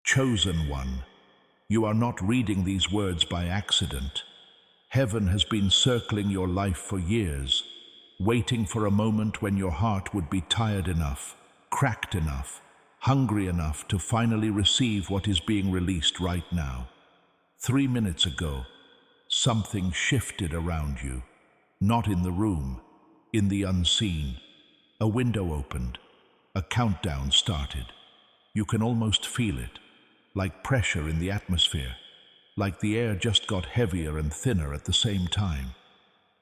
Chosen one, you are not reading these words by accident. Heaven has been circling your life for years, waiting for a moment when your heart would be tired enough, cracked enough, hungry enough to finally receive what is being released right now. 3 minutes ago, something shifted around you, not in the room, in the unseen. A window opened, a countdown started. You can almost feel it, like pressure in the atmosphere, like the air just got heavier and thinner at the same time.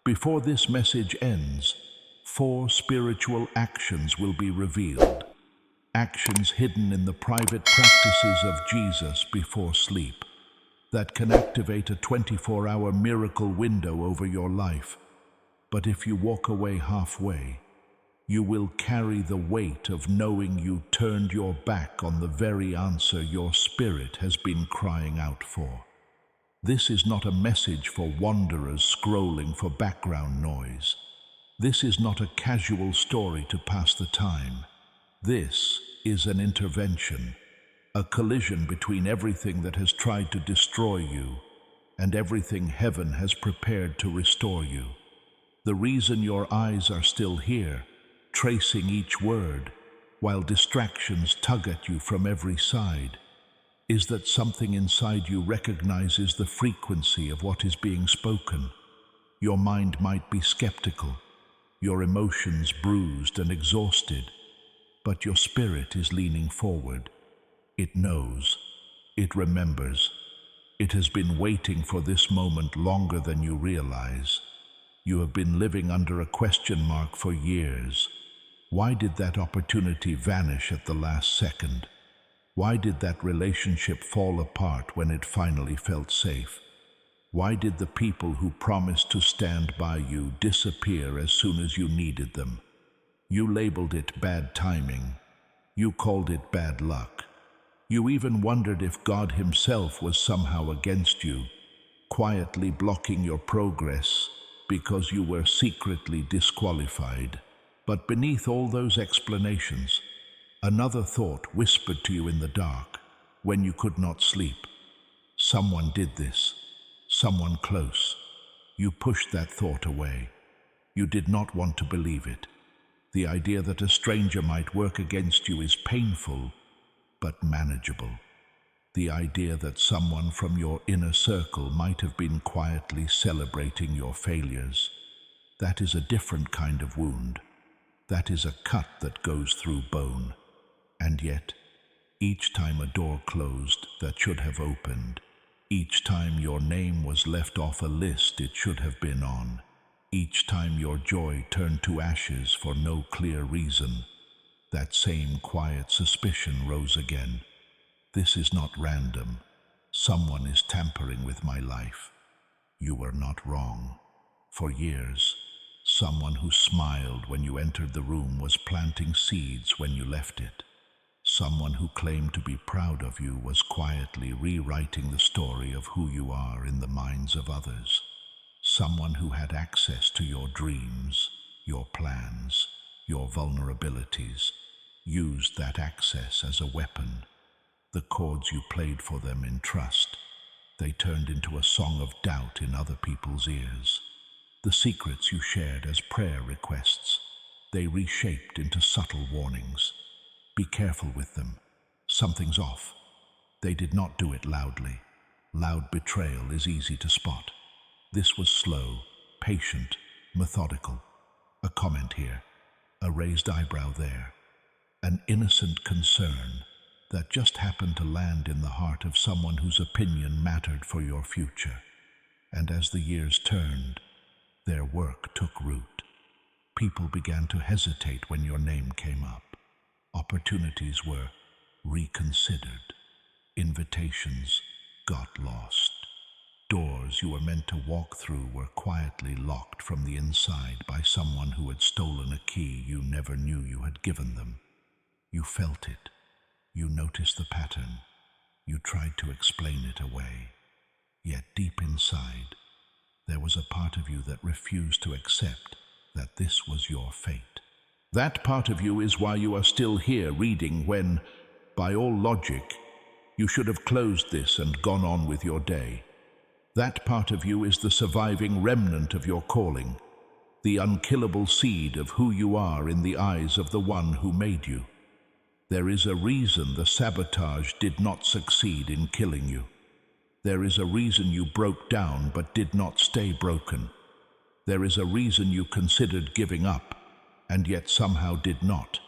Before this message ends, 4 spiritual actions will be revealed. Actions hidden in the private practices of Jesus before sleep, that can activate a 24-hour miracle window over your life. But if you walk away halfway, you will carry the weight of knowing you turned your back on the very answer your spirit has been crying out for. This is not a message for wanderers scrolling for background noise. This is not a casual story to pass the time. This is an intervention, a collision between everything that has tried to destroy you and everything heaven has prepared to restore you. The reason your eyes are still here, tracing each word, while distractions tug at you from every side, is that something inside you recognizes the frequency of what is being spoken. Your mind might be skeptical, your emotions bruised and exhausted, but your spirit is leaning forward. It knows, it remembers, it has been waiting for this moment longer than you realize. You have been living under a question mark for years. Why did that opportunity vanish at the last second? Why did that relationship fall apart when it finally felt safe? Why did the people who promised to stand by you disappear as soon as you needed them? You labeled it bad timing. You called it bad luck. You even wondered if God himself was somehow against you, quietly blocking your progress because you were secretly disqualified. But beneath all those explanations, another thought whispered to you in the dark when you could not sleep. Someone did this. Someone close. You pushed that thought away. You did not want to believe it. The idea that a stranger might work against you is painful, but manageable. The idea that someone from your inner circle might have been quietly celebrating your failures, that is a different kind of wound. That is a cut that goes through bone. And yet, each time a door closed that should have opened, each time your name was left off a list it should have been on, each time your joy turned to ashes for no clear reason, that same quiet suspicion rose again. This is not random. Someone is tampering with my life. You were not wrong. For years, someone who smiled when you entered the room was planting seeds when you left it. Someone who claimed to be proud of you was quietly rewriting the story of who you are in the minds of others. Someone who had access to your dreams, your plans, your vulnerabilities, used that access as a weapon. The chords you played for them in trust, they turned into a song of doubt in other people's ears. The secrets you shared as prayer requests, they reshaped into subtle warnings. Be careful with them. Something's off. They did not do it loudly. Loud betrayal is easy to spot. This was slow, patient, methodical. A comment here, a raised eyebrow there, an innocent concern that just happened to land in the heart of someone whose opinion mattered for your future. And as the years turned, their work took root. People began to hesitate when your name came up. Opportunities were reconsidered. Invitations got lost. Doors you were meant to walk through were quietly locked from the inside by someone who had stolen a key you never knew you had given them. You felt it. You noticed the pattern. You tried to explain it away. Yet deep inside, there was a part of you that refused to accept that this was your fate. That part of you is why you are still here reading when, by all logic, You should have closed this and gone on with your day. That part of you is the surviving remnant of your calling, the unkillable seed of who you are in the eyes of the one who made you. There is a reason the sabotage did not succeed in killing you. There is a reason you broke down but did not stay broken. There is a reason you considered giving up and yet somehow did not.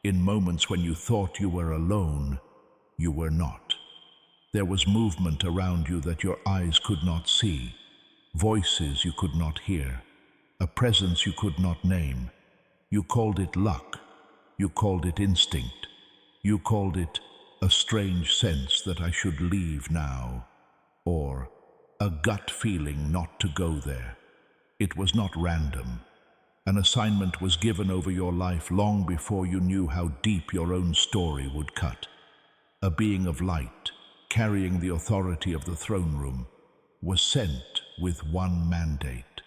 In moments when you thought you were alone, you were not. There was movement around you that your eyes could not see, voices you could not hear, a presence you could not name. You called it luck. You called it instinct. You called it a strange sense that I should leave now, or a gut feeling not to go there. It was not random. An assignment was given over your life long before you knew how deep your own story would cut. A being of light, carrying the authority of the throne room, was sent with one mandate.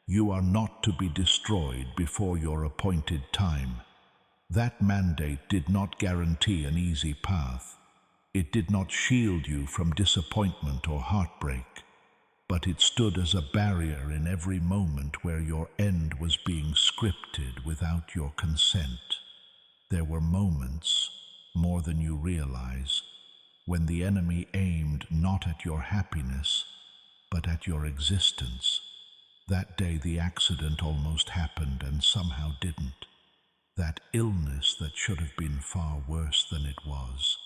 You are not to be destroyed before your appointed time. That mandate did not guarantee an easy path. It did not shield you from disappointment or heartbreak, but it stood as a barrier in every moment where your end was being scripted without your consent. There were moments, more than you realize, when the enemy aimed not at your happiness, but at your existence. That day the accident almost happened and somehow didn't. That illness that should have been far worse than it was.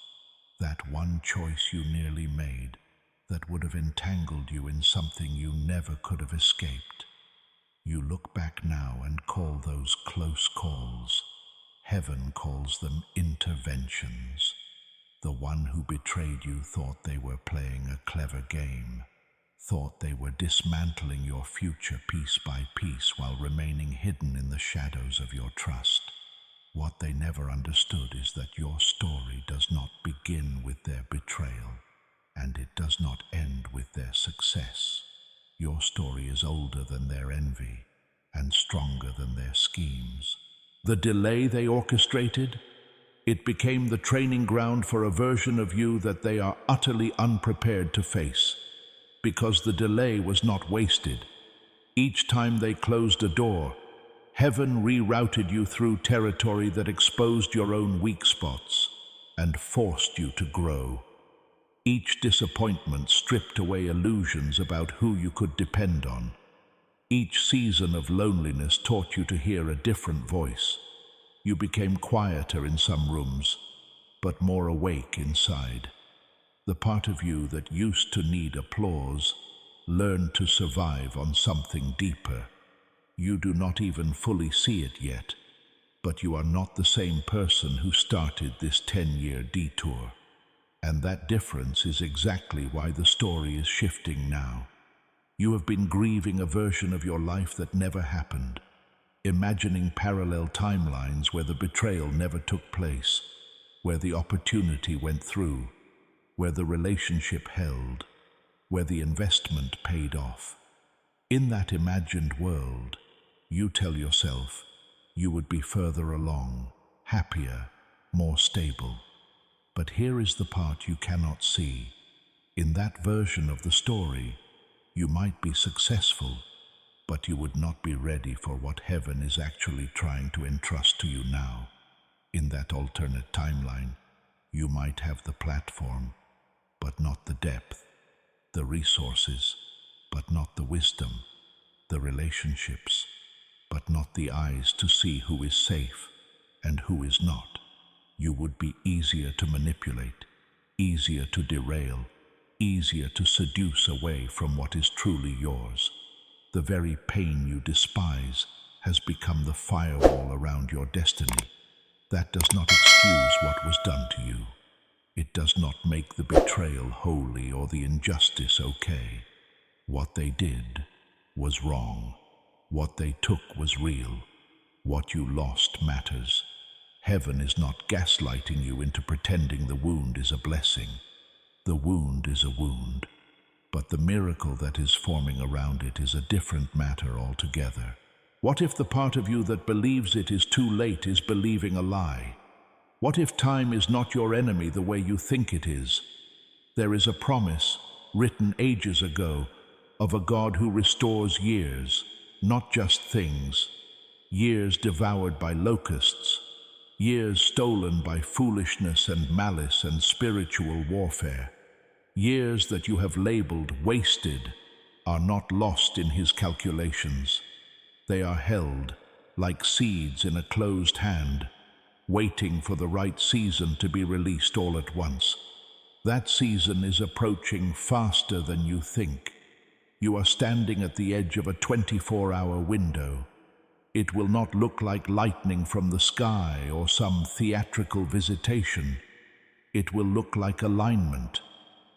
That one choice you nearly made that would have entangled you in something you never could have escaped. You look back now and call those close calls. Heaven calls them interventions. The one who betrayed you thought they were playing a clever game, thought they were dismantling your future piece by piece while remaining hidden in the shadows of your trust. What they never understood is that your story does not begin with their betrayal, and it does not end with their success. Your story is older than their envy and stronger than their schemes. The delay they orchestrated, it became the training ground for a version of you that they are utterly unprepared to face. Because the delay was not wasted. Each time they closed a door, heaven rerouted you through territory that exposed your own weak spots and forced you to grow. Each disappointment stripped away illusions about who you could depend on. Each season of loneliness taught you to hear a different voice. You became quieter in some rooms, but more awake inside. The part of you that used to need applause learned to survive on something deeper. You do not even fully see it yet, but you are not the same person who started this 10-year detour. And that difference is exactly why the story is shifting now. You have been grieving a version of your life that never happened, imagining parallel timelines where the betrayal never took place, where the opportunity went through, where the relationship held, where the investment paid off. In that imagined world, you tell yourself you would be further along, happier, more stable. But here is the part you cannot see. In that version of the story, you might be successful, but you would not be ready for what heaven is actually trying to entrust to you now. In that alternate timeline, you might have the platform, but not the depth, the resources, but not the wisdom, the relationships, but not the eyes to see who is safe and who is not. You would be easier to manipulate, easier to derail, easier to seduce away from what is truly yours. The very pain you despise has become the firewall around your destiny. That does not excuse what was done to you. It does not make the betrayal holy or the injustice okay. What they did was wrong. What they took was real. What you lost matters. Heaven is not gaslighting you into pretending the wound is a blessing. The wound is a wound, but the miracle that is forming around it is a different matter altogether. What if the part of you that believes it is too late is believing a lie? What if time is not your enemy the way you think it is? There is a promise, written ages ago, of a God who restores years, not just things. Years devoured by locusts, years stolen by foolishness and malice and spiritual warfare. Years that you have labeled wasted are not lost in his calculations. They are held like seeds in a closed hand, waiting for the right season to be released all at once. That season is approaching faster than you think. You are standing at the edge of a 24-hour window. It will not look like lightning from the sky or some theatrical visitation. It will look like alignment,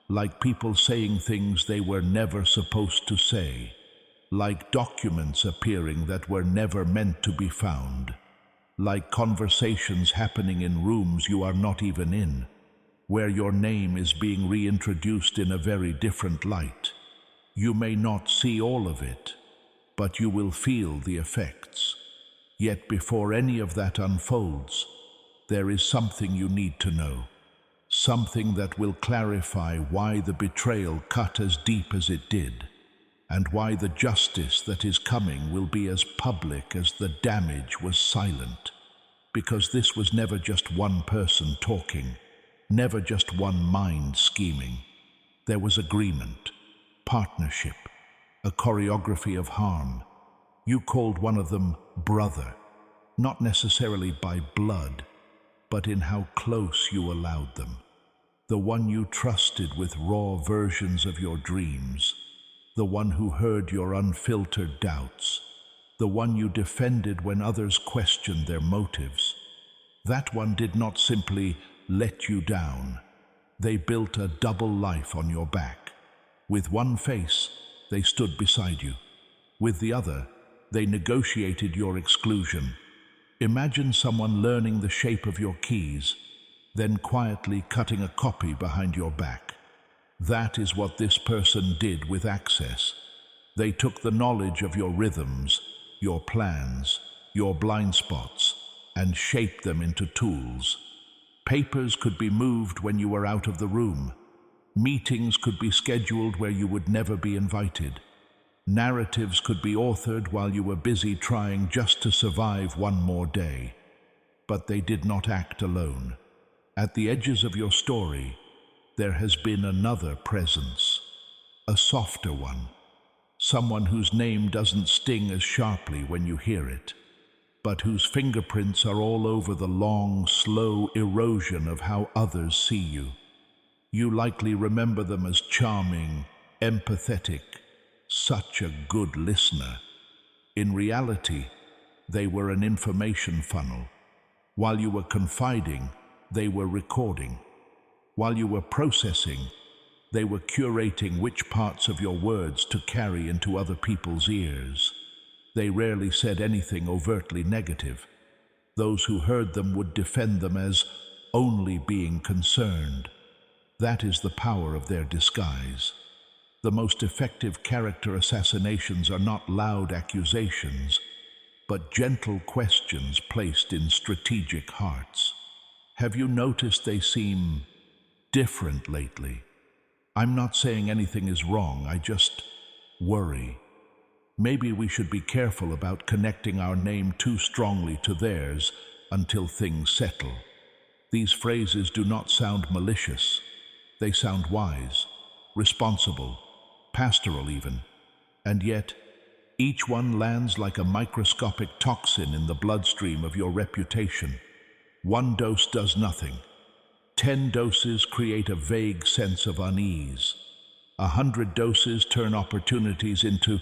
like people saying things they were never supposed to say, like documents appearing that were never meant to be found, like conversations happening in rooms you are not even in, where your name is being reintroduced in a very different light. You may not see all of it, but you will feel the effects. Yet before any of that unfolds, there is something you need to know. Something that will clarify why the betrayal cut as deep as it did, and why the justice that is coming will be as public as the damage was silent. Because this was never just one person talking, never just one mind scheming. There was agreement, partnership, a choreography of harm. You called one of them brother, not necessarily by blood, but in how close you allowed them. The one you trusted with raw versions of your dreams, the one who heard your unfiltered doubts, the one you defended when others questioned their motives. That one did not simply let you down. They built a double life on your back. With one face, they stood beside you. With the other, they negotiated your exclusion. Imagine someone learning the shape of your keys, then quietly cutting a copy behind your back. That is what this person did with access. They took the knowledge of your rhythms, your plans, your blind spots, and shaped them into tools. Papers could be moved when you were out of the room. Meetings could be scheduled where you would never be invited. Narratives could be authored while you were busy trying just to survive one more day. But they did not act alone. At the edges of your story, there has been another presence, a softer one, someone whose name doesn't sting as sharply when you hear it, but whose fingerprints are all over the long, slow erosion of how others see you. You likely remember them as charming, empathetic, such a good listener. In reality, they were an information funnel. While you were confiding, they were recording. While you were processing, they were curating which parts of your words to carry into other people's ears. They rarely said anything overtly negative. Those who heard them would defend them as only being concerned. That is the power of their disguise. The most effective character assassinations are not loud accusations, but gentle questions placed in strategic hearts. Have you noticed they seem different lately? I'm not saying anything is wrong, I just worry. Maybe we should be careful about connecting our name too strongly to theirs until things settle. These phrases do not sound malicious. They sound wise, responsible, pastoral even. And yet, each one lands like a microscopic toxin in the bloodstream of your reputation. One dose does nothing. 10 doses create a vague sense of unease. 100 doses turn opportunities into,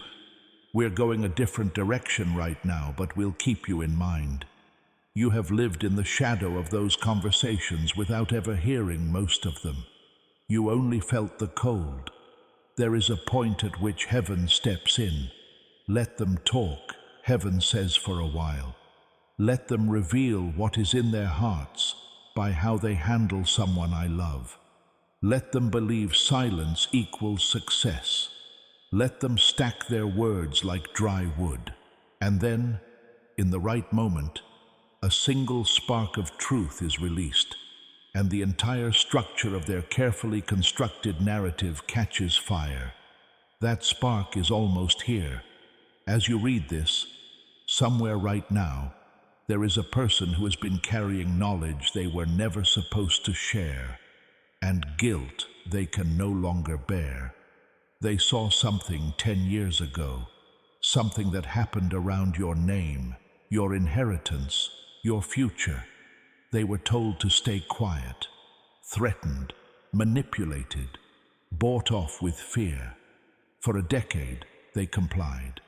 we're going a different direction right now, but we'll keep you in mind. You have lived in the shadow of those conversations without ever hearing most of them. You only felt the cold. There is a point at which heaven steps in. Let them talk, heaven says for a while. Let them reveal what is in their hearts by how they handle someone I love. Let them believe silence equals success. Let them stack their words like dry wood. And then, in the right moment, a single spark of truth is released. and the entire structure of their carefully constructed narrative catches fire. That spark is almost here. As you read this, somewhere right now, there is a person who has been carrying knowledge they were never supposed to share, and guilt they can no longer bear. They saw something 10 years ago, something that happened around your name, your inheritance, your future. They were told to stay quiet, threatened, manipulated, bought off with fear. For a decade, they complied.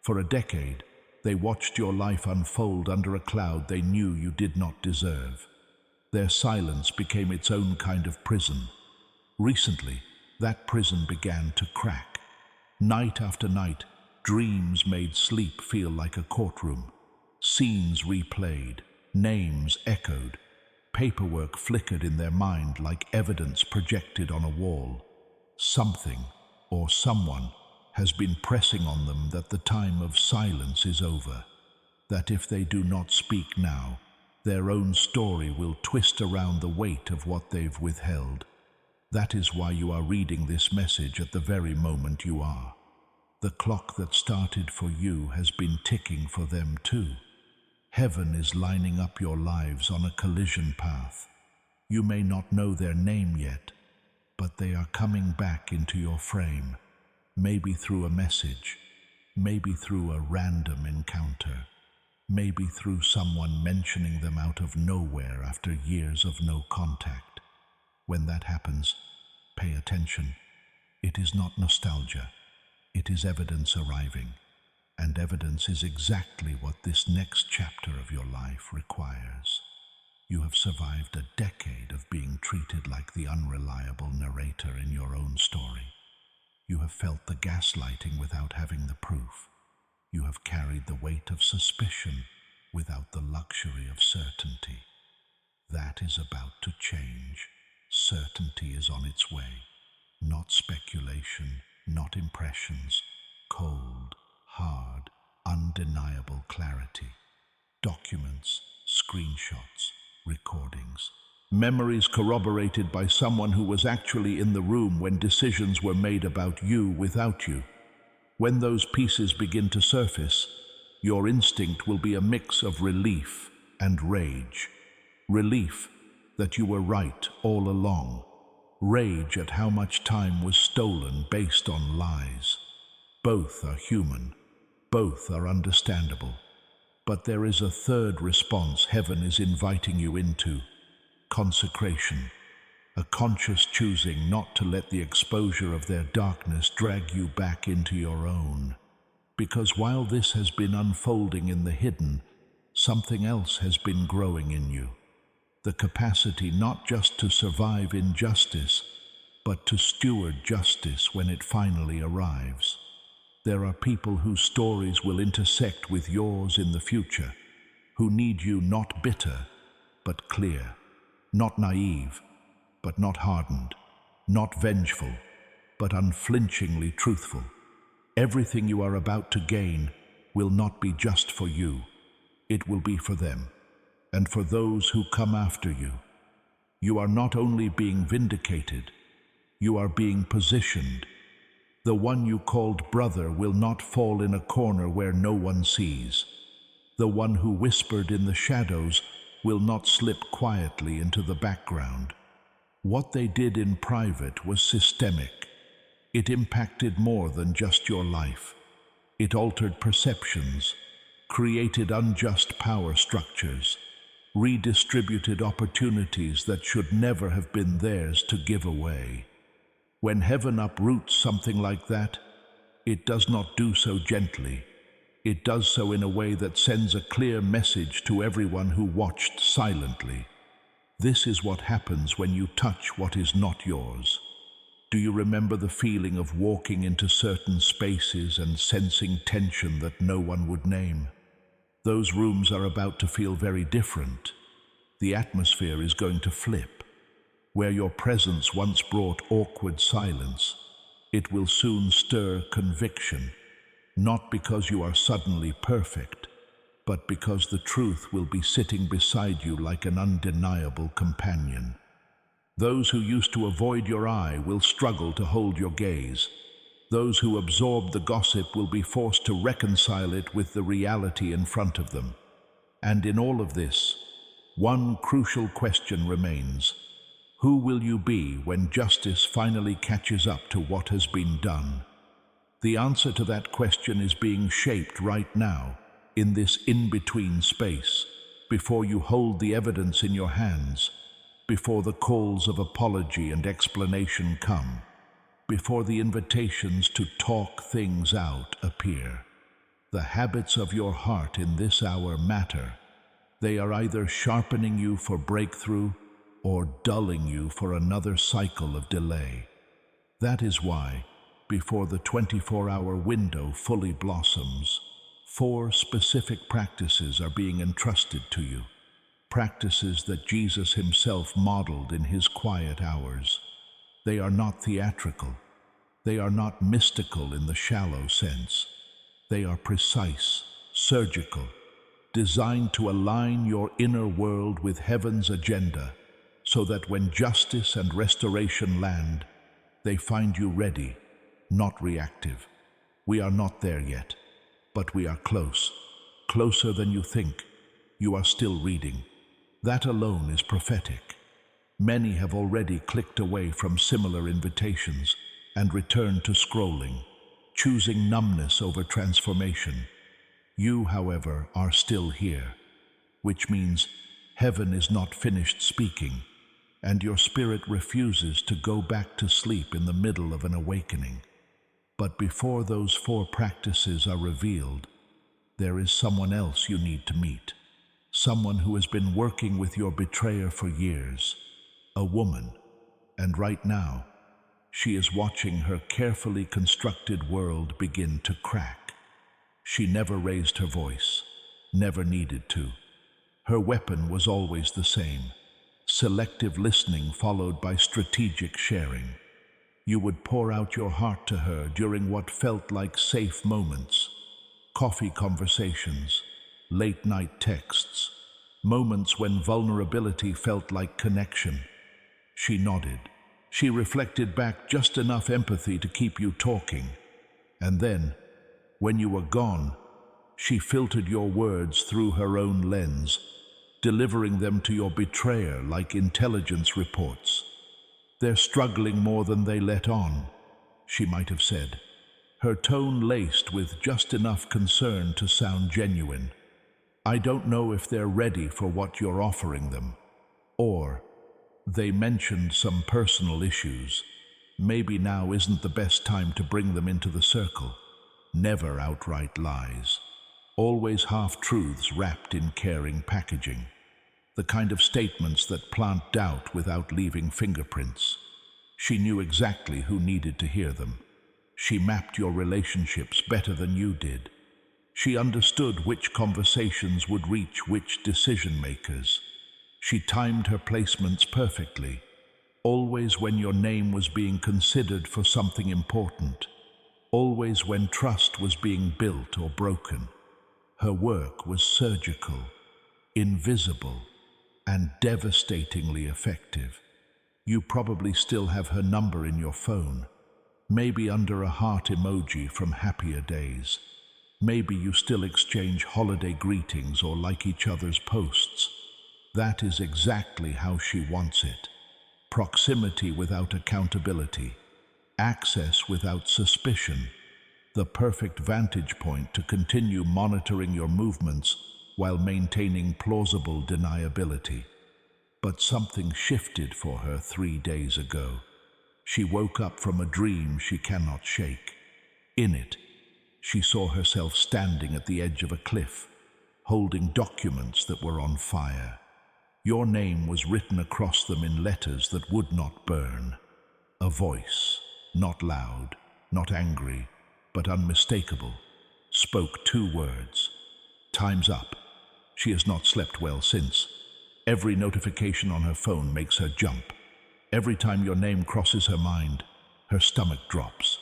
For a decade, they watched your life unfold under a cloud they knew you did not deserve. Their silence became its own kind of prison. Recently, that prison began to crack. Night after night, dreams made sleep feel like a courtroom. Scenes replayed, names echoed, paperwork flickered in their mind like evidence projected on a wall. Something, or someone, has been pressing on them that the time of silence is over, that if they do not speak now, their own story will twist around the weight of what they've withheld. That is why you are reading this message at the very moment you are. The clock that started for you has been ticking for them too. Heaven is lining up your lives on a collision path. You may not know their name yet, but they are coming back into your frame, maybe through a message, maybe through a random encounter, maybe through someone mentioning them out of nowhere after years of no contact. When that happens, pay attention. It is not nostalgia. It is evidence arriving, and evidence is exactly what this next chapter of your life requires. You have survived a decade of being treated like the unreliable narrator in your own story. You have felt the gaslighting without having the proof. You have carried the weight of suspicion without the luxury of certainty. That is about to change. Certainty is on its way. Not speculation, not impressions. Cold, hard, undeniable clarity. Documents, screenshots, recordings. Memories corroborated by someone who was actually in the room when decisions were made about you without you. When those pieces begin to surface, your instinct will be a mix of relief and rage. Relief that you were right all along. Rage at how much time was stolen based on lies. Both are human. Both are understandable. But there is a third response heaven is inviting you into. Consecration. A conscious choosing not to let the exposure of their darkness drag you back into your own. Because while this has been unfolding in the hidden, something else has been growing in you. The capacity not just to survive injustice, but to steward justice when it finally arrives. There are people whose stories will intersect with yours in the future, who need you not bitter, but clear, not naive, but not hardened, not vengeful, but unflinchingly truthful. Everything you are about to gain will not be just for you. It will be for them, and for those who come after you. You are not only being vindicated, you are being positioned. The one you called brother will not fall in a corner where no one sees. The one who whispered in the shadows will not slip quietly into the background. What they did in private was systemic. It impacted more than just your life. It altered perceptions, created unjust power structures, redistributed opportunities that should never have been theirs to give away. When heaven uproots something like that, it does not do so gently. It does so in a way that sends a clear message to everyone who watched silently. This is what happens when you touch what is not yours. Do you remember the feeling of walking into certain spaces and sensing tension that no one would name? Those rooms are about to feel very different. The atmosphere is going to flip. Where your presence once brought awkward silence, it will soon stir conviction, not because you are suddenly perfect, but because the truth will be sitting beside you like an undeniable companion. Those who used to avoid your eye will struggle to hold your gaze. Those who absorb the gossip will be forced to reconcile it with the reality in front of them. And in all of this, one crucial question remains. Who will you be when justice finally catches up to what has been done? The answer to that question is being shaped right now, in this in-between space, before you hold the evidence in your hands, before the calls of apology and explanation come, before the invitations to talk things out appear. The habits of your heart in this hour matter. They are either sharpening you for breakthrough or dulling you for another cycle of delay. That is why, before the 24-hour window fully blossoms, 4 specific practices are being entrusted to you. Practices that Jesus himself modeled in his quiet hours. They are not theatrical. They are not mystical in the shallow sense. They are precise, surgical, designed to align your inner world with heaven's agenda, so that when justice and restoration land, they find you ready, not reactive. We are not there yet, but we are close, closer than you think. You are still reading. That alone is prophetic. Many have already clicked away from similar invitations and returned to scrolling, choosing numbness over transformation. You, however, are still here, which means heaven is not finished speaking, and your spirit refuses to go back to sleep in the middle of an awakening. But before those 4 practices are revealed, there is someone else you need to meet. Someone who has been working with your betrayer for years. A woman. And right now, she is watching her carefully constructed world begin to crack. She never raised her voice, never needed to. Her weapon was always the same. Selective listening followed by strategic sharing. You would pour out your heart to her during what felt like safe moments. Coffee conversations, late-night texts, moments when vulnerability felt like connection. She nodded. She reflected back just enough empathy to keep you talking. And then, when you were gone, she filtered your words through her own lens, delivering them to your betrayer like intelligence reports. "They're struggling more than they let on," she might have said, her tone laced with just enough concern to sound genuine. "I don't know if they're ready for what you're offering them." Or, "They mentioned some personal issues. Maybe now isn't the best time to bring them into the circle." Never outright lies. Always half-truths wrapped in caring packaging. The kind of statements that plant doubt without leaving fingerprints. She knew exactly who needed to hear them. She mapped your relationships better than you did. She understood which conversations would reach which decision-makers. She timed her placements perfectly, always when your name was being considered for something important, always when trust was being built or broken. Her work was surgical, invisible, and devastatingly effective. You probably still have her number in your phone, maybe under a heart emoji from happier days. Maybe you still exchange holiday greetings or like each other's posts. That is exactly how she wants it. Proximity without accountability. Access without suspicion. The perfect vantage point to continue monitoring your movements while maintaining plausible deniability. But something shifted for her 3 days ago. She woke up from a dream she cannot shake. In it, she saw herself standing at the edge of a cliff, holding documents that were on fire. Your name was written across them in letters that would not burn. A voice, not loud, not angry, but unmistakable, spoke 2 words. Time's up. She has not slept well since. Every notification on her phone makes her jump. Every time your name crosses her mind, her stomach drops.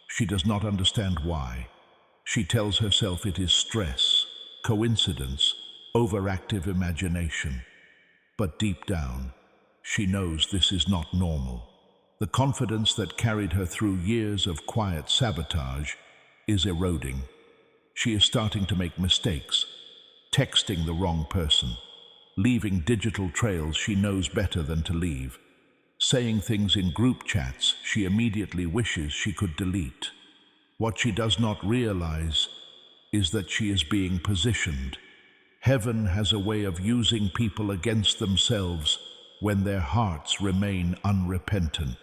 She does not understand why. She tells herself it is stress, coincidence, overactive imagination. But deep down, She knows this is not normal. The confidence that carried her through years of quiet sabotage is eroding. She is starting to make mistakes, texting the wrong person, leaving digital trails she knows better than to leave, saying things in group chats she immediately wishes she could delete. What she does not realize is that she is being positioned. Heaven has a way of using people against themselves when their hearts remain unrepentant.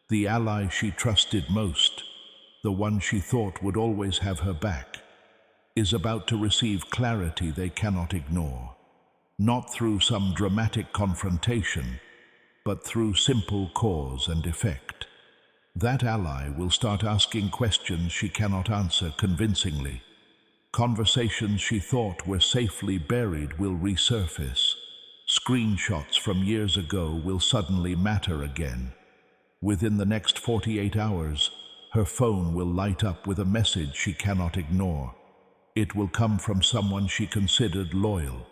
The ally she trusted most, the one she thought would always have her back, is about to receive clarity they cannot ignore. Not through some dramatic confrontation, but through simple cause and effect. That ally will start asking questions she cannot answer convincingly. Conversations she thought were safely buried will resurface. Screenshots from years ago will suddenly matter again. Within the next 48 hours, her phone will light up with a message she cannot ignore. It will come from someone she considered loyal.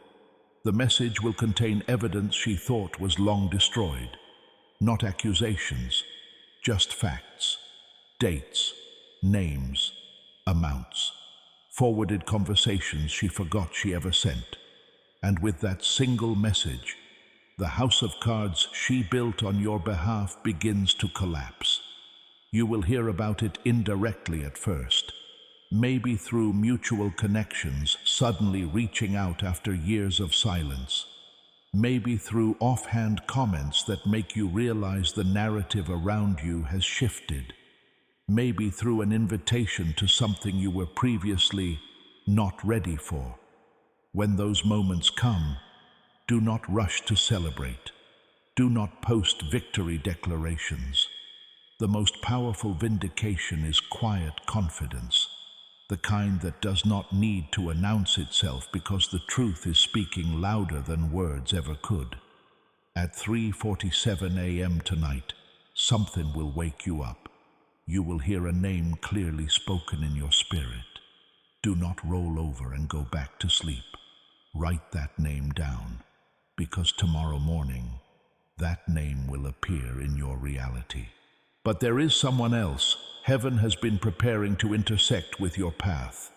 The message will contain evidence she thought was long destroyed. Not accusations, just facts, dates, names, amounts, forwarded conversations she forgot she ever sent. And with that single message, the house of cards she built on your behalf begins to collapse. You will hear about it indirectly at first, maybe through mutual connections suddenly reaching out after years of silence, maybe through offhand comments that make you realize the narrative around you has shifted, maybe through an invitation to something you were previously not ready for. When those moments come, do not rush to celebrate. Do not post victory declarations. The most powerful vindication is quiet confidence, the kind that does not need to announce itself because the truth is speaking louder than words ever could. At 3:47 a.m. tonight, something will wake you up. You will hear a name clearly spoken in your spirit. Do not roll over and go back to sleep. Write that name down, because tomorrow morning, that name will appear in your reality. But there is someone else. Heaven has been preparing to intersect with your path.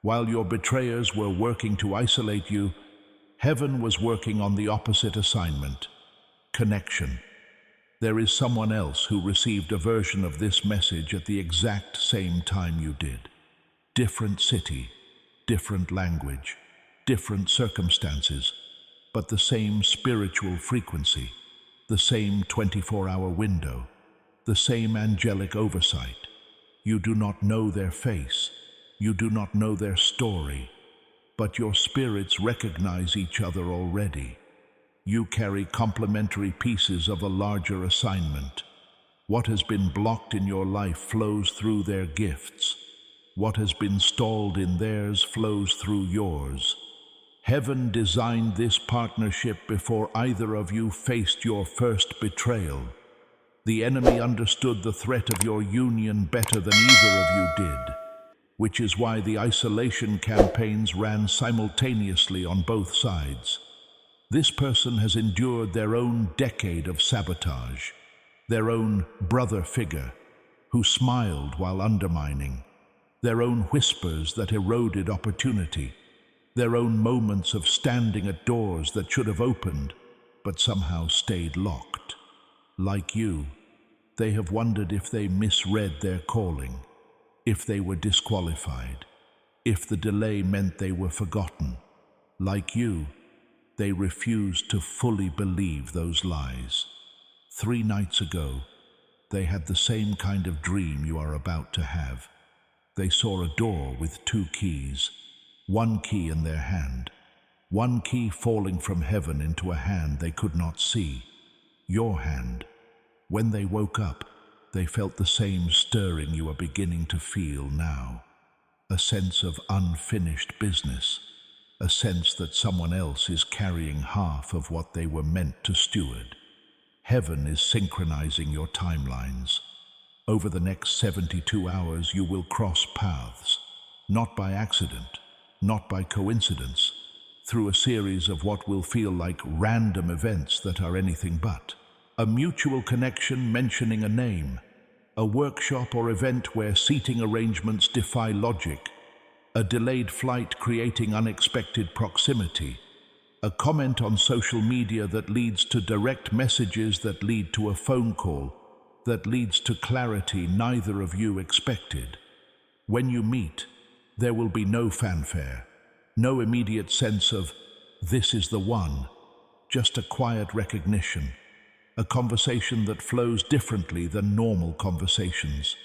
While your betrayers were working to isolate you, heaven was working on the opposite assignment: connection. There is someone else who received a version of this message at the exact same time you did. Different city, different language, different circumstances, but the same spiritual frequency, the same 24-hour window, the same angelic oversight. You do not know their face, you do not know their story, but your spirits recognize each other already. You carry complementary pieces of a larger assignment. What has been blocked in your life flows through their gifts. What has been stalled in theirs flows through yours. Heaven designed this partnership before either of you faced your first betrayal. The enemy understood the threat of your union better than either of you did, which is why the isolation campaigns ran simultaneously on both sides. This person has endured their own decade of sabotage, their own brother figure who smiled while undermining, their own whispers that eroded opportunity, their own moments of standing at doors that should have opened but somehow stayed locked. Like you, they have wondered if they misread their calling, if they were disqualified, if the delay meant they were forgotten. Like you, they refused to fully believe those lies. 3 nights ago, they had the same kind of dream you are about to have. They saw a door with 2 keys, 1 key in their hand, 1 key falling from heaven into a hand they could not see, your hand. When they woke up, they felt the same stirring you are beginning to feel now, a sense of unfinished business, a sense that someone else is carrying half of what they were meant to steward. Heaven is synchronizing your timelines. Over the next 72 hours, you will cross paths, not by accident, not by coincidence, through a series of what will feel like random events that are anything but. A mutual connection mentioning a name, a workshop or event where seating arrangements defy logic, a delayed flight creating unexpected proximity, a comment on social media that leads to direct messages that lead to a phone call, that leads to clarity neither of you expected. When you meet, there will be no fanfare, no immediate sense of, this is the one, just a quiet recognition, a conversation that flows differently than normal conversations,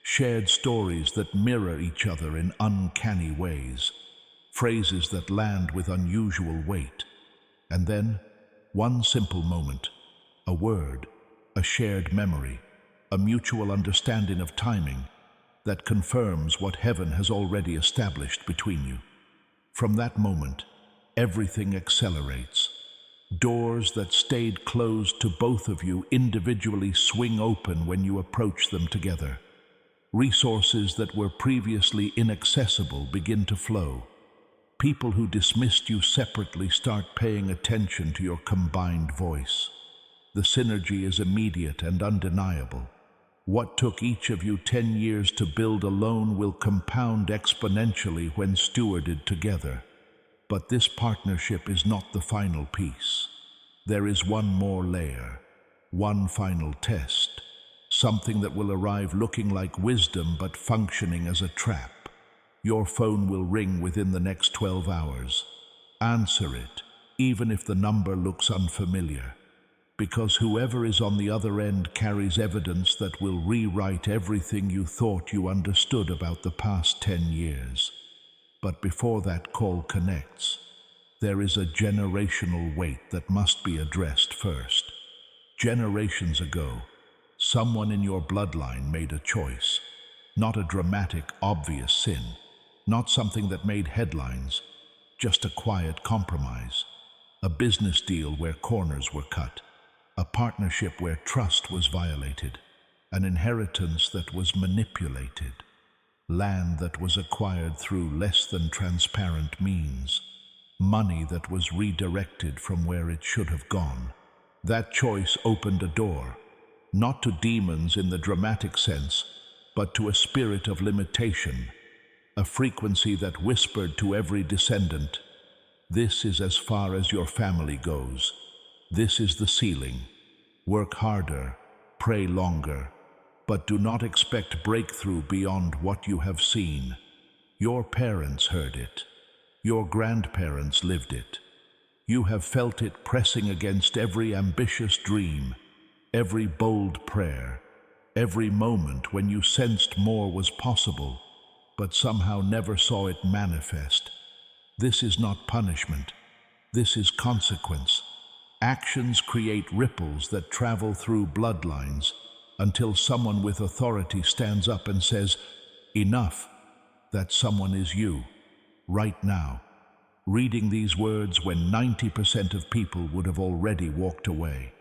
shared stories that mirror each other in uncanny ways, phrases that land with unusual weight. And then, one simple moment, a word, a shared memory, a mutual understanding of timing that confirms what heaven has already established between you. From that moment, everything accelerates. Doors that stayed closed to both of you individually swing open when you approach them together. Resources that were previously inaccessible begin to flow. People who dismissed you separately start paying attention to your combined voice. The synergy is immediate and undeniable. What took each of you 10 years to build alone will compound exponentially when stewarded together. But this partnership is not the final piece. There is one more layer, one final test, something that will arrive looking like wisdom but functioning as a trap. Your phone will ring within the next 12 hours. Answer it, even if the number looks unfamiliar, because whoever is on the other end carries evidence that will rewrite everything you thought you understood about the past 10 years. But before that call connects, there is a generational weight that must be addressed first. Generations ago, someone in your bloodline made a choice, not a dramatic, obvious sin, not something that made headlines, just a quiet compromise, a business deal where corners were cut, a partnership where trust was violated, an inheritance that was manipulated, land that was acquired through less than transparent means, money that was redirected from where it should have gone. That choice opened a door, not to demons in the dramatic sense, but to a spirit of limitation, a frequency that whispered to every descendant, this is as far as your family goes. This is the ceiling. Work harder, pray longer, but do not expect breakthrough beyond what you have seen. Your parents heard it. Your grandparents lived it. You have felt it pressing against every ambitious dream, every bold prayer, every moment when you sensed more was possible, but somehow never saw it manifest. This is not punishment. This is consequence. Actions create ripples that travel through bloodlines until someone with authority stands up and says, enough. That someone is you, right now, reading these words when 90% of people would have already walked away.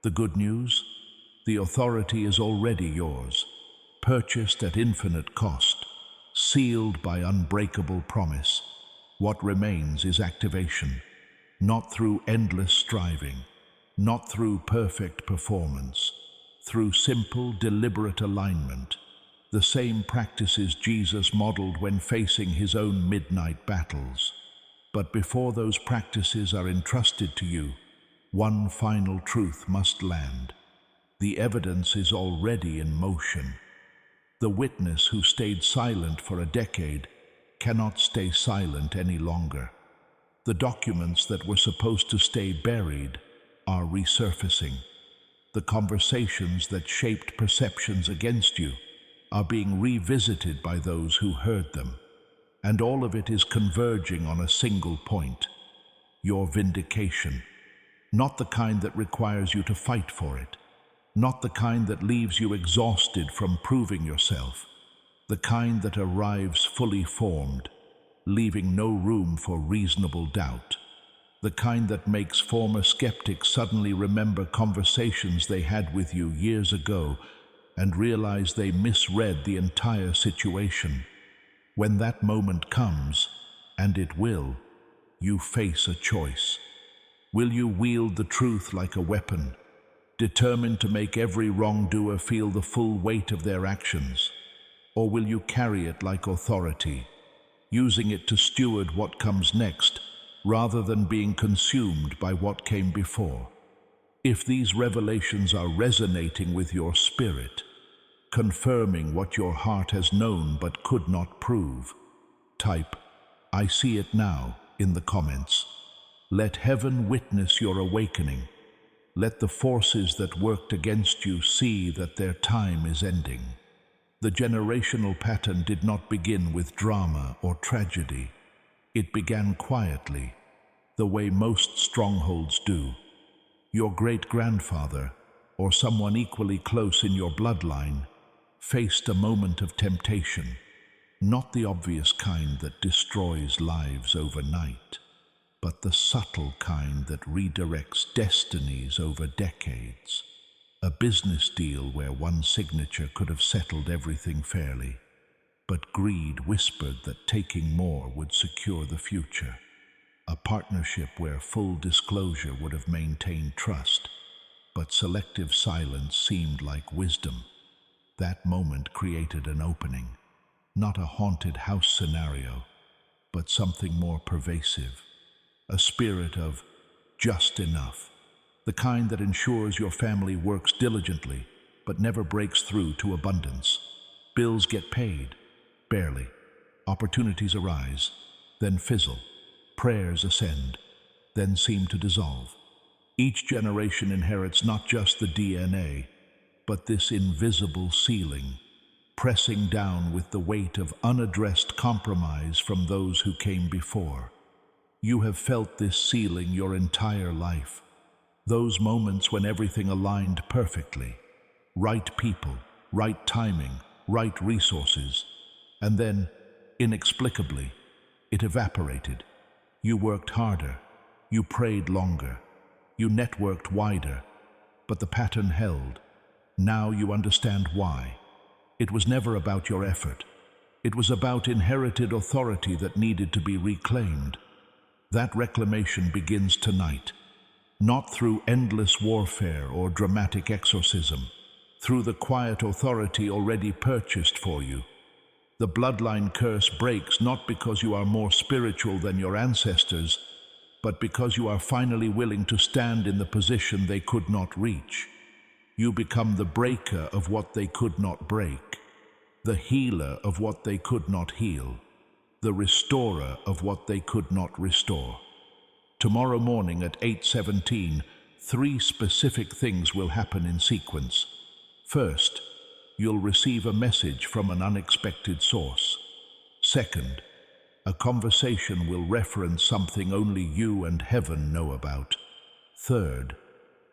The good news? The authority is already yours, purchased at infinite cost, sealed by unbreakable promise. What remains is activation, not through endless striving, not through perfect performance, through simple, deliberate alignment, the same practices Jesus modeled when facing his own midnight battles. But before those practices are entrusted to you, one final truth must land. The evidence is already in motion. The witness who stayed silent for a decade cannot stay silent any longer. The documents that were supposed to stay buried are resurfacing. The conversations that shaped perceptions against you are being revisited by those who heard them. And all of it is converging on a single point: your vindication. Not the kind that requires you to fight for it. Not the kind that leaves you exhausted from proving yourself. The kind that arrives fully formed, leaving no room for reasonable doubt. The kind that makes former skeptics suddenly remember conversations they had with you years ago and realize they misread the entire situation. When that moment comes, and it will, You face a choice. Will you wield the truth like a weapon, determined to make every wrongdoer feel the full weight of their actions? Or will you carry it like authority, using it to steward what comes next, rather than being consumed by what came before? If these revelations are resonating with your spirit, confirming what your heart has known but could not prove, type, "I see it now," in the comments. Let heaven witness your awakening. Let the forces that worked against you see that their time is ending. The generational pattern did not begin with drama or tragedy. It began quietly, the way most strongholds do. Your great-grandfather, or someone equally close in your bloodline, faced a moment of temptation, not the obvious kind that destroys lives overnight, but the subtle kind that redirects destinies over decades. A business deal where one signature could have settled everything fairly, but greed whispered that taking more would secure the future. A partnership where full disclosure would have maintained trust, but selective silence seemed like wisdom. That moment created an opening, not a haunted house scenario, but something more pervasive. A spirit of just enough, the kind that ensures your family works diligently but never breaks through to abundance. Bills get paid, barely. Opportunities arise, then fizzle. Prayers ascend, then seem to dissolve. Each generation inherits not just the DNA, but this invisible ceiling, pressing down with the weight of unaddressed compromise from those who came before. You have felt this ceiling your entire life. Those moments when everything aligned perfectly. Right people, right timing, right resources. And then, inexplicably, it evaporated. You worked harder. You prayed longer. You networked wider. But the pattern held. Now you understand why. It was never about your effort. It was about inherited authority that needed to be reclaimed. That reclamation begins tonight, not through endless warfare or dramatic exorcism, through the quiet authority already purchased for you. The bloodline curse breaks not because you are more spiritual than your ancestors, but because you are finally willing to stand in the position they could not reach. You become the breaker of what they could not break, the healer of what they could not heal, the restorer of what they could not restore. Tomorrow morning at 8:17, 3 specific things will happen in sequence. First, you'll receive a message from an unexpected source. Second, a conversation will reference something only you and heaven know about. Third,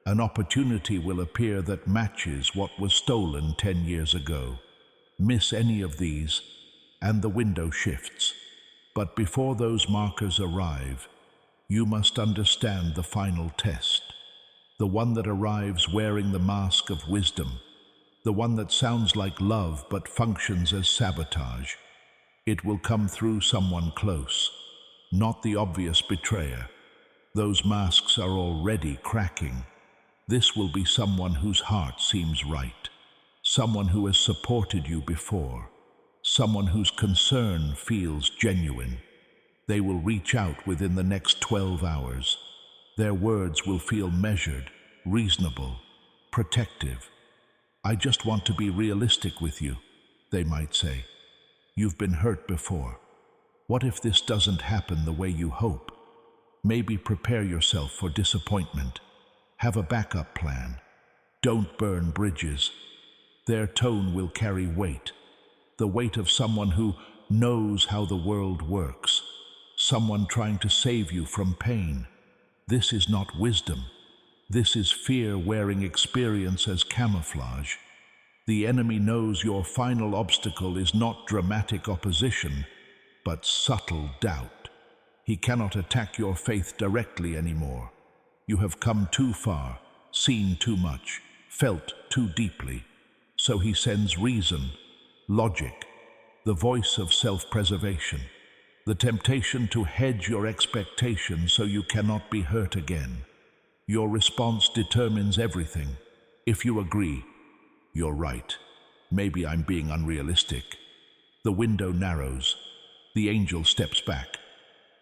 an opportunity will appear that matches what was stolen 10 years ago. Miss any of these, and the window shifts. But before those markers arrive, you must understand the final test, the one that arrives wearing the mask of wisdom, the one that sounds like love but functions as sabotage. It will come through someone close, not the obvious betrayer. Those masks are already cracking. This will be someone whose heart seems right, someone who has supported you before, someone whose concern feels genuine. They will reach out within the next 12 hours. Their words will feel measured, reasonable, protective. "I just want to be realistic with you," they might say. "You've been hurt before. What if this doesn't happen the way you hope? Maybe prepare yourself for disappointment. Have a backup plan. Don't burn bridges." Their tone will carry weight, the weight of someone who knows how the world works, someone trying to save you from pain. This is not wisdom. This is fear wearing experience as camouflage. The enemy knows your final obstacle is not dramatic opposition, but subtle doubt. He cannot attack your faith directly anymore. You have come too far, seen too much, felt too deeply. So he sends reason, logic, the voice of self-preservation. the temptation to hedge your expectations so you cannot be hurt again. Your response determines everything. If you agree, you're right. Maybe I'm being unrealistic. The window narrows. The angel steps back.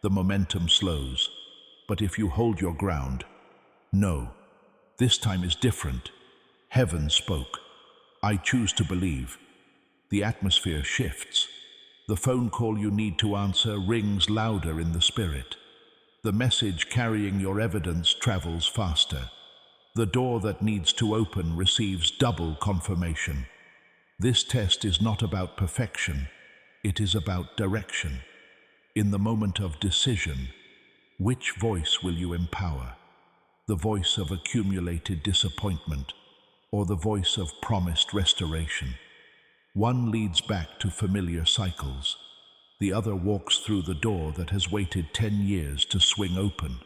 The momentum slows. But if you hold your ground, no, this time is different. Heaven spoke. I choose to believe. The atmosphere shifts. The phone call you need to answer rings louder in the spirit. The message carrying your evidence travels faster. The door that needs to open receives double confirmation. This test is not about perfection. It is about direction. In the moment of decision, which voice will you empower? The voice of accumulated disappointment or the voice of promised restoration? One leads back to familiar cycles. The other walks through the door that has waited 10 years to swing open.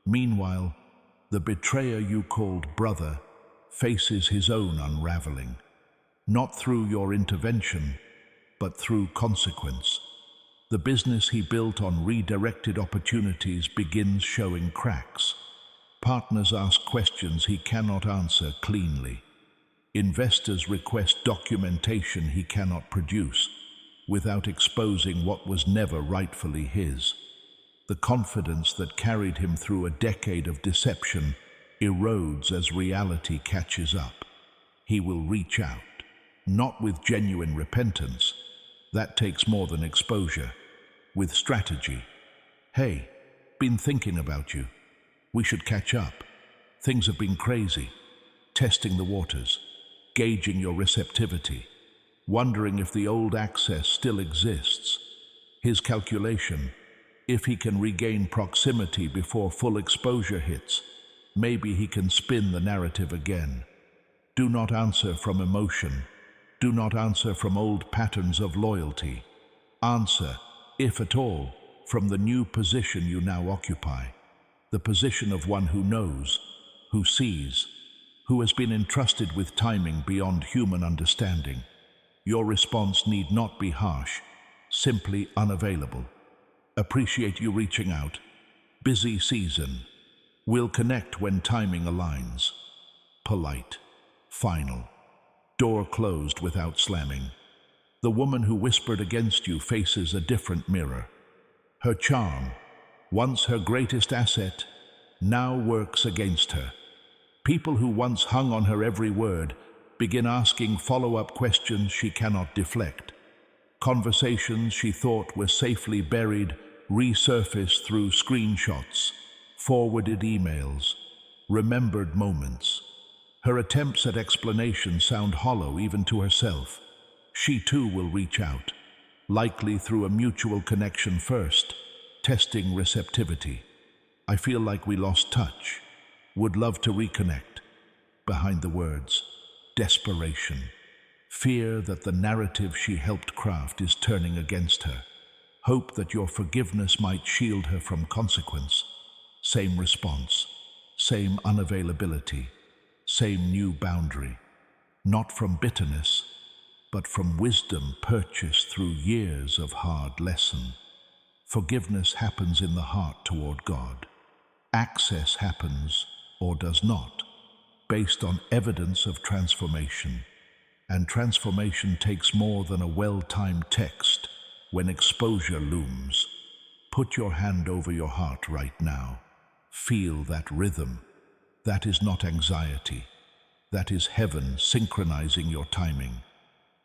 Meanwhile, the betrayer you called brother faces his own unraveling, not through your intervention, but through consequence. The business he built on redirected opportunities begins showing cracks. Partners ask questions he cannot answer cleanly. Investors request documentation he cannot produce without exposing what was never rightfully his. The confidence that carried him through a decade of deception erodes as reality catches up. He will reach out, not with genuine repentance. That takes more than exposure. With strategy. Hey, been thinking about you. We should catch up. Things have been crazy. Testing the waters, gauging your receptivity, wondering if the old access still exists. His calculation, if he can regain proximity before full exposure hits, maybe he can spin the narrative again. Do not answer from emotion. Do not answer from old patterns of loyalty. Answer, if at all, from the new position you now occupy. The position of one who knows, who sees, who has been entrusted with timing beyond human understanding. Your response need not be harsh, simply unavailable. Appreciate you reaching out. Busy season. We'll connect when timing aligns. Polite. Final. Door closed without slamming. The woman who whispered against you faces a different mirror. Her charm, once her greatest asset, now works against her. People who once hung on her every word begin asking follow-up questions she cannot deflect. Conversations she thought were safely buried resurface through screenshots, forwarded emails, remembered moments. Her attempts at explanation sound hollow even to herself. She too will reach out, likely through a mutual connection first, testing receptivity. I feel like we lost touch. Would love to reconnect. Behind the words, desperation. Fear that the narrative she helped craft is turning against her. Hope that your forgiveness might shield her from consequence. Same response, same unavailability, same new boundary. Not from bitterness, but from wisdom purchased through years of hard lesson. Forgiveness happens in the heart toward God. Access happens, or does not, based on evidence of transformation. And transformation takes more than a well-timed text when exposure looms. Put your hand over your heart right now. Feel that rhythm. That is not anxiety. That is heaven synchronizing your timing.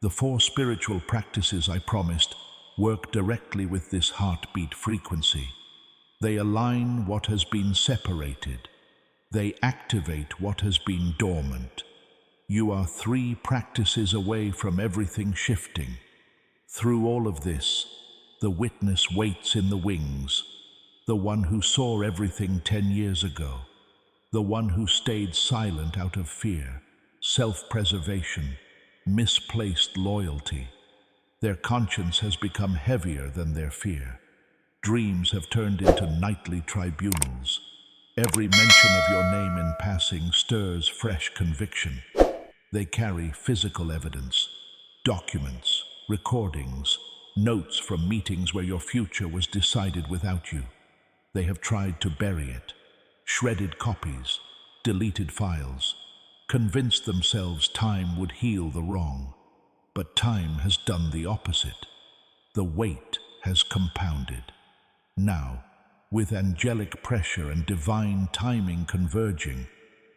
The 4 spiritual practices I promised work directly with this heartbeat frequency. They align what has been separated. They activate what has been dormant. You are 3 practices away from everything shifting. Through all of this, the witness waits in the wings, the one who saw everything 10 years ago, the one who stayed silent out of fear, self-preservation, misplaced loyalty. Their conscience has become heavier than their fear. Dreams have turned into nightly tribunals. Every mention of your name in passing stirs fresh conviction. They carry physical evidence, documents, recordings, notes from meetings where your future was decided without you. They have tried to bury it, shredded copies, deleted files, convinced themselves time would heal the wrong. But time has done the opposite. The weight has compounded. Now, with angelic pressure and divine timing converging,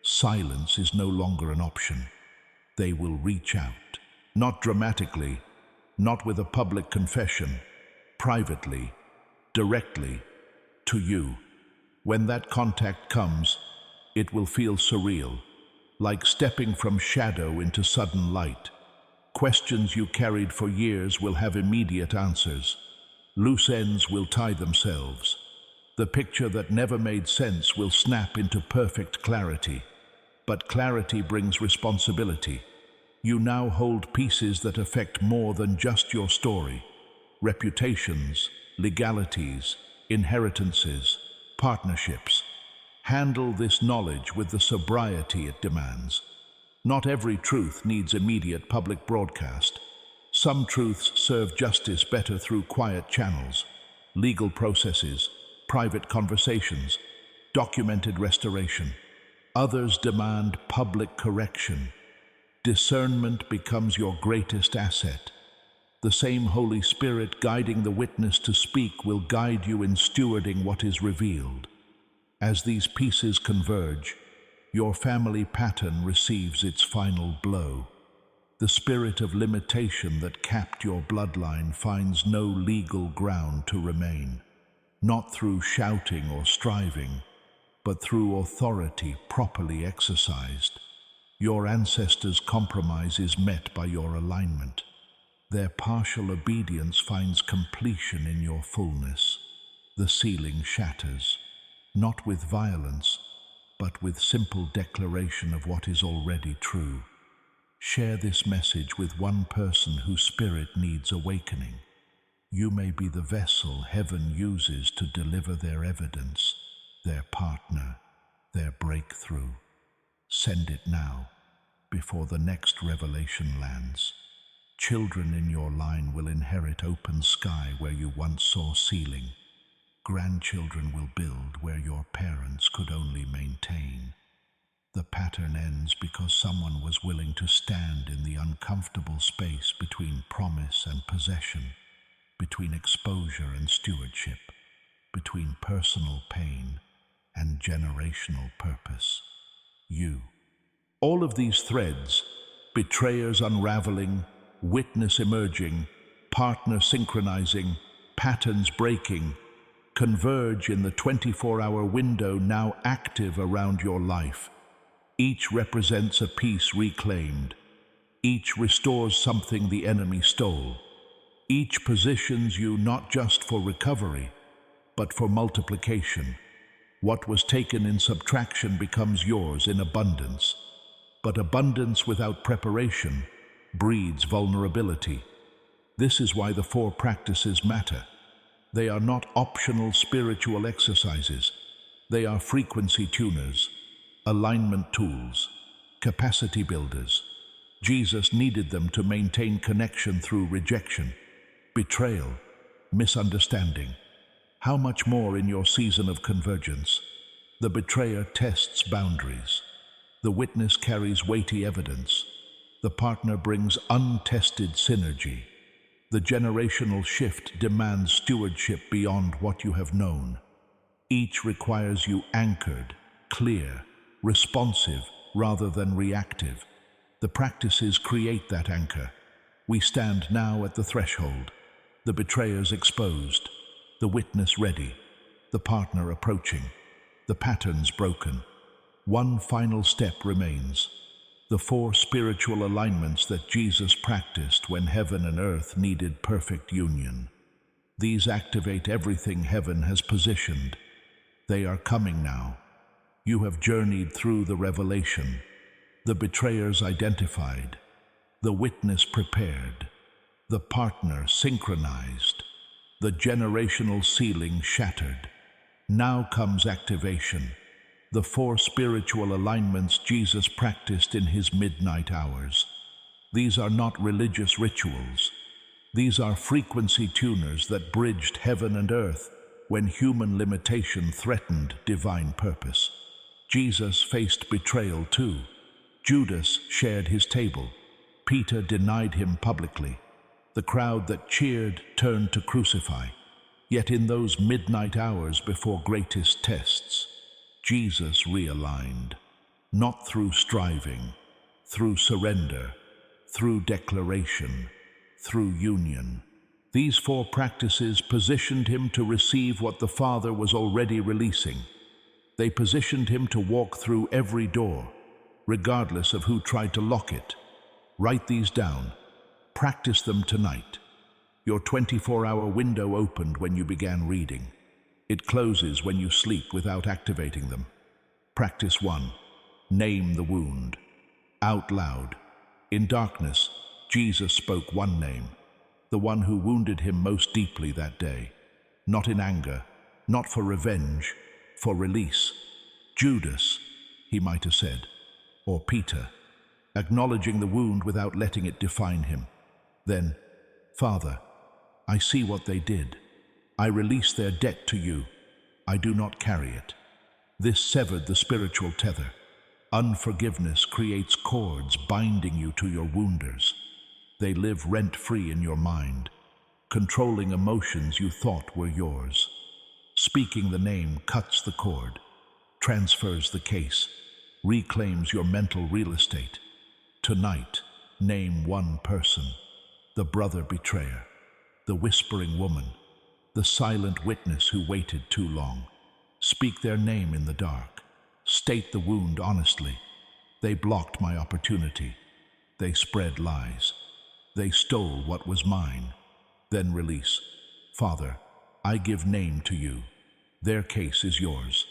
silence is no longer an option. They will reach out, not dramatically, not with a public confession, privately, directly, to you. When that contact comes, it will feel surreal, like stepping from shadow into sudden light. Questions you carried for years will have immediate answers. Loose ends will tie themselves. The picture that never made sense will snap into perfect clarity. But clarity brings responsibility. You now hold pieces that affect more than just your story. Reputations, legalities, inheritances, partnerships. Handle this knowledge with the sobriety it demands. Not every truth needs immediate public broadcast. Some truths serve justice better through quiet channels, legal processes, private conversations, documented restoration. Others demand public correction. Discernment becomes your greatest asset. The same Holy Spirit guiding the witness to speak will guide you in stewarding what is revealed. As these pieces converge, your family pattern receives its final blow. The spirit of limitation that capped your bloodline finds no legal ground to remain, not through shouting or striving, but through authority properly exercised. Your ancestors' compromise is met by your alignment. Their partial obedience finds completion in your fullness. The ceiling shatters, not with violence, but with simple declaration of what is already true. Share this message with one person whose spirit needs awakening. You may be the vessel heaven uses to deliver their evidence, their partner, their breakthrough. Send it now, before the next revelation lands. Children in your line will inherit open sky where you once saw ceiling. Grandchildren will build where your parents could only maintain. The pattern ends because someone was willing to stand in the uncomfortable space between promise and possession, between exposure and stewardship, between personal pain and generational purpose. You. All of these threads, betrayers unraveling, witness emerging, partner synchronizing, patterns breaking, converge in the 24-hour window now active around your life. Each represents a piece reclaimed. Each restores something the enemy stole. Each positions you not just for recovery, but for multiplication. What was taken in subtraction becomes yours in abundance. But abundance without preparation breeds vulnerability. This is why the 4 practices matter. They are not optional spiritual exercises. They are frequency tuners, alignment tools, capacity builders. Jesus needed them to maintain connection through rejection, betrayal, misunderstanding. How much more in your season of convergence? The betrayer tests boundaries. The witness carries weighty evidence. The partner brings untested synergy. The generational shift demands stewardship beyond what you have known. Each requires you anchored, clear, responsive rather than reactive. The practices create that anchor. We stand now at the threshold. The betrayers exposed, the witness ready, the partner approaching, the patterns broken. One final step remains. The 4 spiritual alignments that Jesus practiced when heaven and earth needed perfect union. These activate everything heaven has positioned. They are coming now. You have journeyed through the revelation, the betrayers identified, the witness prepared, the partner synchronized, the generational ceiling shattered. Now comes activation. The 4 spiritual alignments Jesus practiced in his midnight hours. These are not religious rituals. These are frequency tuners that bridged heaven and earth when human limitation threatened divine purpose. Jesus faced betrayal too. Judas shared his table. Peter denied him publicly. The crowd that cheered turned to crucify. Yet in those midnight hours before greatest tests, Jesus realigned, not through striving, through surrender, through declaration, through union. These 4 practices positioned him to receive what the Father was already releasing. They positioned him to walk through every door, regardless of who tried to lock it. Write these down. Practice them tonight. Your 24-hour window opened when you began reading. It closes when you sleep without activating them. Practice 1. Name the wound. Out loud. In darkness, Jesus spoke one name, the one who wounded him most deeply that day. Not in anger, not for revenge, for release. Judas, he might have said, or Peter, acknowledging the wound without letting it define him. Then, Father, I see what they did. I release their debt to you. I do not carry it. This severed the spiritual tether. Unforgiveness creates cords binding you to your wounders. They live rent-free in your mind, controlling emotions you thought were yours. Speaking the name cuts the cord, transfers the case, reclaims your mental real estate. Tonight, name one person: the brother betrayer, the whispering woman, the silent witness who waited too long. Speak their name in the dark. State the wound honestly. They blocked my opportunity. They spread lies. They stole what was mine. Then release. Father, I give name to you. Their case is yours.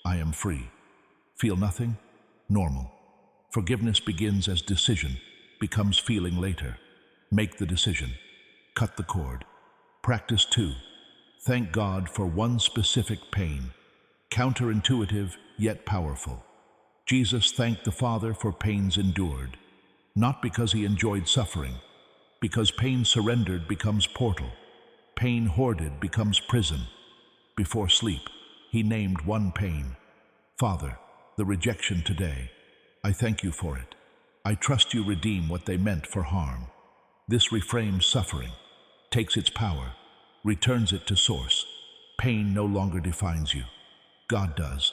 I am free. Feel nothing? Normal. Forgiveness begins as decision, becomes feeling later. Make the decision. Cut the cord. Practice 2. Thank God for one specific pain. Counterintuitive, yet powerful. Jesus thanked the Father for pains endured, not because he enjoyed suffering, because pain surrendered becomes portal, pain hoarded becomes prison. Before sleep, he named one pain. Father, the rejection today, I thank you for it. I trust you redeem what they meant for harm. This reframes suffering, takes its power, returns it to source. Pain no longer defines you. God does.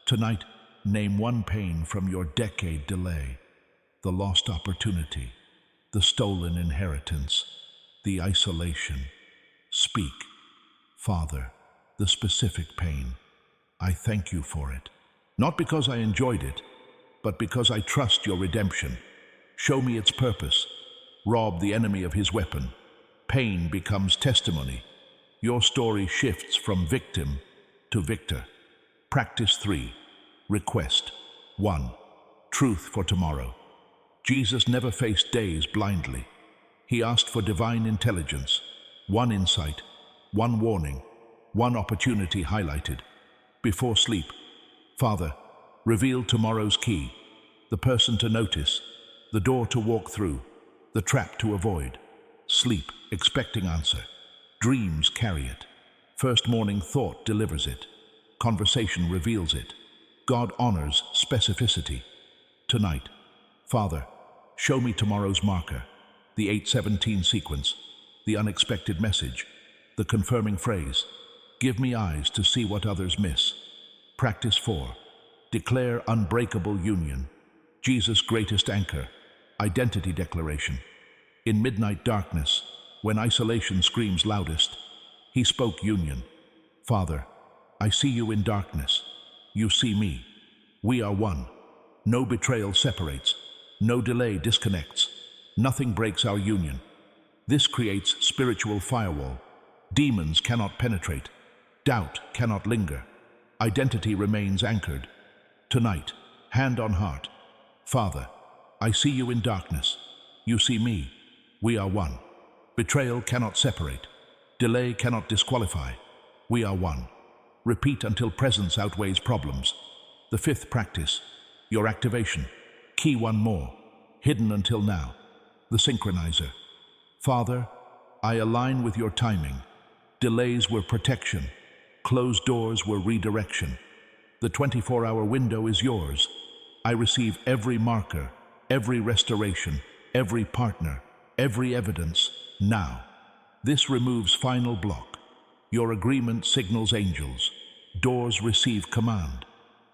Tonight, name one pain from your decade delay: the lost opportunity, the stolen inheritance, the isolation. Speak. Father, the specific pain. I thank you for it. Not because I enjoyed it, but because I trust your redemption. Show me its purpose. Rob the enemy of his weapon. Pain becomes testimony. Your story shifts from victim to victor. Practice 3. Request. 1. Truth for tomorrow. Jesus never faced days blindly. He asked for divine intelligence. One insight, one warning, one opportunity highlighted. Before sleep, Father, reveal tomorrow's key, the person to notice, the door to walk through, the trap to avoid. Sleep, expecting answer. Dreams carry it. First morning thought delivers it. Conversation reveals it. God honors specificity. Tonight, Father, show me tomorrow's marker, the 817 sequence, the unexpected message, the confirming phrase. Give me eyes to see what others miss. Practice 4. Declare unbreakable union. Jesus' greatest anchor, identity declaration. In midnight darkness, when isolation screams loudest, he spoke union. Father, I see you in darkness. You see me. We are one. No betrayal separates. No delay disconnects. Nothing breaks our union. This creates spiritual firewall. Demons cannot penetrate. Doubt cannot linger. Identity remains anchored. Tonight, hand on heart. Father, I see you in darkness. You see me. We are one. Betrayal cannot separate. Delay cannot disqualify. We are one. Repeat until presence outweighs problems. The 5th practice, your activation. Key 1 more, hidden until now. The synchronizer. Father, I align with your timing. Delays were protection. Closed doors were redirection. The 24-hour window is yours. I receive every marker, every restoration, every partner, every evidence, now. This removes final block. Your agreement signals angels. Doors receive command.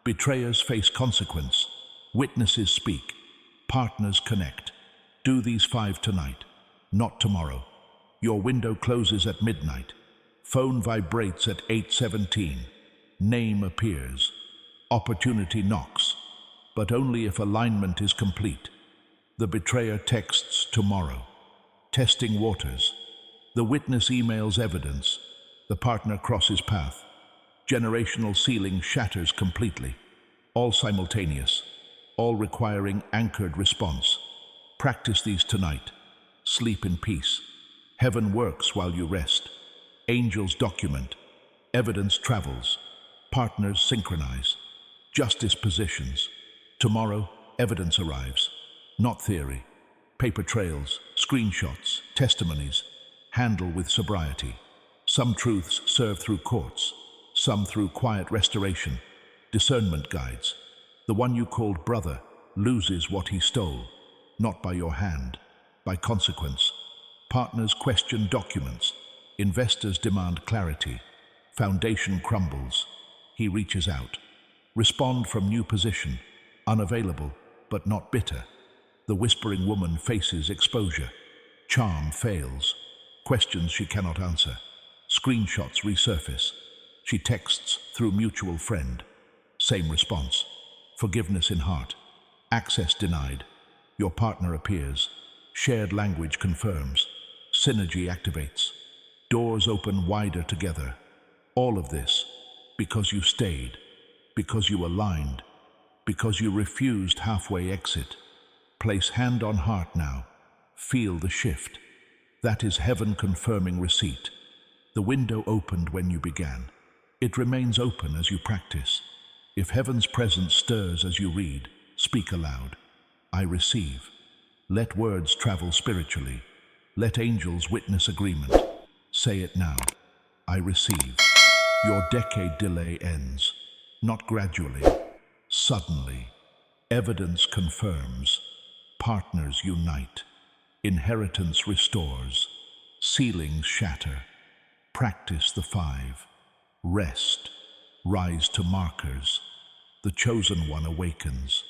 Betrayers face consequence. Witnesses speak. Partners connect. Do these 5 tonight, not tomorrow. Your window closes at midnight. Phone vibrates at 8:17. Name appears. Opportunity knocks, but only if alignment is complete. The betrayer texts tomorrow. Testing waters. The witness emails evidence. The partner crosses path. Generational ceiling shatters completely. All simultaneous. All requiring anchored response. Practice these tonight. Sleep in peace. Heaven works while you rest. Angels document. Evidence travels. Partners synchronize. Justice positions. Tomorrow, evidence arrives. Not theory. Paper trails, screenshots, testimonies. Handle with sobriety. Some truths serve through courts. Some through quiet restoration. Discernment guides. The one you called brother loses what he stole. Not by your hand, by consequence. Partners question documents. Investors demand clarity. Foundation crumbles. He reaches out. Respond from new position. Unavailable, but not bitter. The whispering woman faces exposure. Charm fails. Questions she cannot answer. Screenshots resurface. She texts through mutual friend. Same response. Forgiveness in heart. Access denied. Your partner appears. Shared language confirms. Synergy activates. Doors open wider together. All of this because you stayed, because you aligned, because you refused halfway exit. Place hand on heart now. Feel the shift. That is heaven confirming receipt. The window opened when you began. It remains open as you practice. If heaven's presence stirs as you read, speak aloud. I receive. Let words travel spiritually. Let angels witness agreement. Say it now. I receive. Your decade delay ends. Not gradually. Suddenly. Evidence confirms. Partners unite. Inheritance restores. Ceilings shatter. Practice the 5. Rest. Rise to markers. The chosen one awakens.